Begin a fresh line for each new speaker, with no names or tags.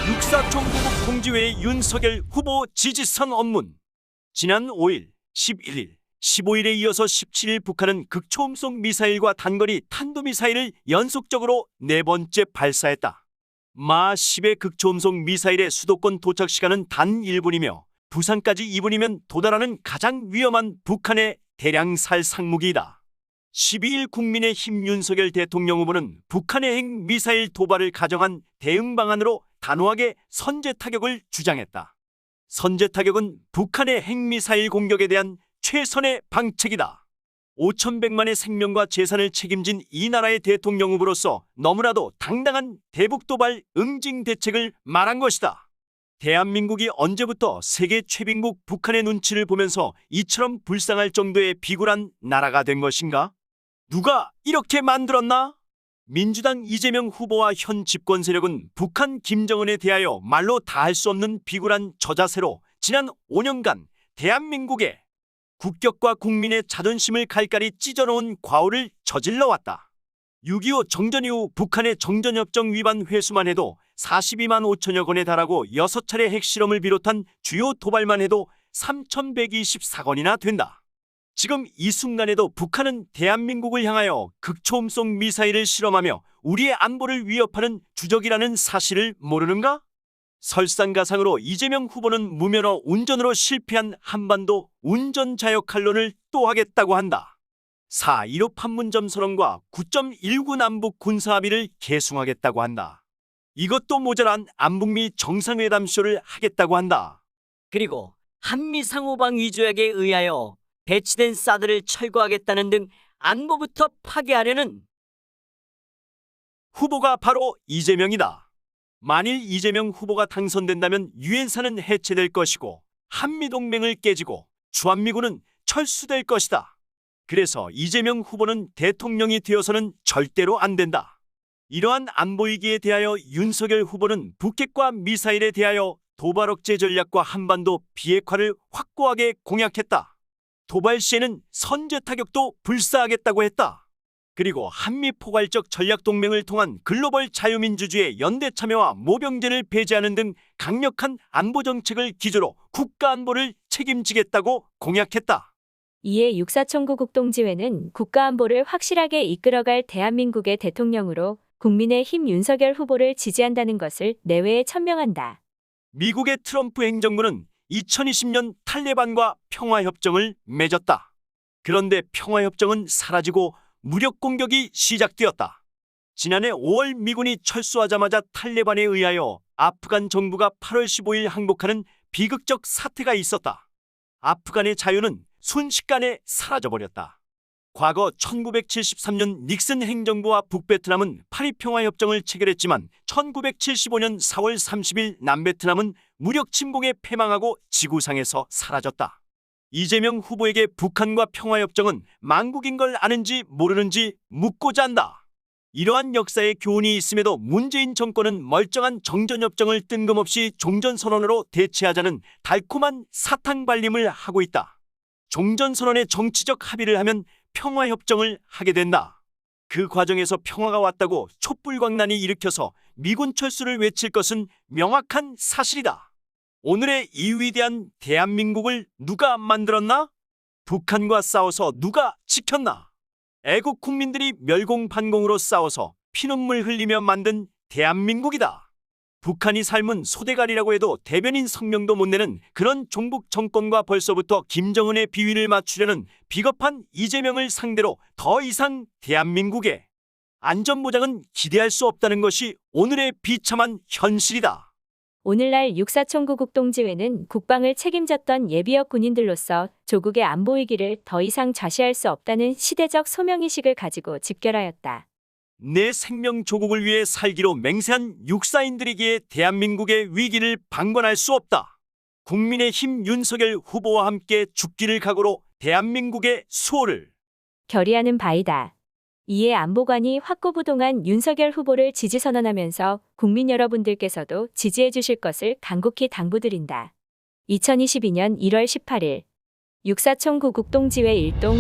육사총국 공지회의 윤석열 후보 지지선 업문. 지난 5일, 11일, 15일에 이어서 17일 북한은 극초음속 미사일과 단거리 탄도미사일을 연속적으로 4번째 발사했다. 마 10의 극초음속 미사일의 수도권 도착 시간은 단 1분이며 부산까지 2분이면 도달하는 가장 위험한 북한의 대량살 상무기이다. 12일 국민의힘 윤석열 대통령 후보는 북한의 핵미사일 도발을 가정한 대응 방안으로 단호하게 선제 타격을 주장했다. 선제 타격은 북한의 핵미사일 공격에 대한 최선의 방책이다. 5,100만의 생명과 재산을 책임진 이 나라의 대통령 후보로서 너무나도 당당한 대북 도발 응징 대책을 말한 것이다. 대한민국이 언제부터 세계 최빈국 북한의 눈치를 보면서 이처럼 불쌍할 정도의 비굴한 나라가 된 것인가? 누가 이렇게 만들었나? 민주당 이재명 후보와 현 집권 세력은 북한 김정은에 대하여 말로 다 할 수 없는 비굴한 저자세로 지난 5년간 대한민국의 국격과 국민의 자존심을 갈갈이 찢어놓은 과오를 저질러왔다. 6.25 정전 이후 북한의 정전협정 위반 회수만 해도 42만 5천여 건에 달하고 6차례 핵실험을 비롯한 주요 도발만 해도 3,124건이나 된다. 지금 이 순간에도 북한은 대한민국을 향하여 극초음속 미사일을 실험하며 우리의 안보를 위협하는 주적이라는 사실을 모르는가? 설상가상으로 이재명 후보는 무면허 운전으로 실패한 한반도 운전자역할론을 또 하겠다고 한다. 4.15 판문점 선언과 9.19 남북 군사합의를 계승하겠다고 한다. 이것도 모자란 안북미 정상회담쇼를 하겠다고 한다.
그리고 한미 상호방 위조약에 의하여 배치된 사드를 철거하겠다는 등 안보부터 파괴하려는
후보가 바로 이재명이다. 만일 이재명 후보가 당선된다면 유엔사는 해체될 것이고 한미동맹을 깨지고 주한미군은 철수될 것이다. 그래서 이재명 후보는 대통령이 되어서는 절대로 안 된다. 이러한 안보위기에 대하여 윤석열 후보는 북핵과 미사일에 대하여 도발 억제 전략과 한반도 비핵화를 확고하게 공약했다. 도발 시에는 선제 타격도 불사하겠다고 했다. 그리고 한미 포괄적 전략동맹을 통한 글로벌 자유민주주의 연대 참여와 모병제를 배제하는 등 강력한 안보정책을 기조로 국가안보를 책임지겠다고 공약했다.
이에 육사총국 국동지회는 국가안보를 확실하게 이끌어갈 대한민국의 대통령으로 국민의힘 윤석열 후보를 지지한다는 것을 내외에 천명한다.
미국의 트럼프 행정부는 2020년 탈레반과 평화협정을 맺었다. 그런데 평화협정은 사라지고 무력 공격이 시작되었다. 지난해 5월 미군이 철수하자마자 탈레반에 의하여 아프간 정부가 8월 15일 항복하는 비극적 사태가 있었다. 아프간의 자유는 순식간에 사라져버렸다. 과거 1973년 닉슨 행정부와 북베트남은 파리평화협정을 체결했지만 1975년 4월 30일 남베트남은 무력 침공에 패망하고 지구상에서 사라졌다. 이재명 후보에게 북한과 평화협정은 망국인 걸 아는지 모르는지 묻고자 한다. 이러한 역사의 교훈이 있음에도 문재인 정권은 멀쩡한 정전협정을 뜬금없이 종전선언으로 대체하자는 달콤한 사탕발림을 하고 있다. 종전선언에 정치적 합의를 하면 평화협정을 하게 된다. 그 과정에서 평화가 왔다고 촛불광란이 일으켜서 미군 철수를 외칠 것은 명확한 사실이다. 오늘의 이 위대한 대한민국을 누가 만들었나? 북한과 싸워서 누가 지켰나? 애국 국민들이 멸공반공으로 싸워서 피눈물 흘리며 만든 대한민국이다. 북한이 삶은 소대가리라고 해도 대변인 성명도 못 내는 그런 종북 정권과 벌써부터 김정은의 비위를 맞추려는 비겁한 이재명을 상대로 더 이상 대한민국의 안전보장은 기대할 수 없다는 것이 오늘의 비참한 현실이다.
오늘날 육사총국 국동지회는 국방을 책임졌던 예비역 군인들로서 조국의 안보 위기를 더 이상 좌시할 수 없다는 시대적 소명의식을 가지고 집결하였다.
내 생명 조국을 위해 살기로 맹세한 육사인들이기에 대한민국의 위기를 방관할 수 없다. 국민의힘 윤석열 후보와 함께 죽기를 각오로 대한민국의 수호를
결의하는 바이다. 이에 안보관이 확고부동한 윤석열 후보를 지지 선언하면서 국민 여러분들께서도 지지해 주실 것을 간곡히 당부드린다. 2022년 1월 18일 육사총국 국동지회 일동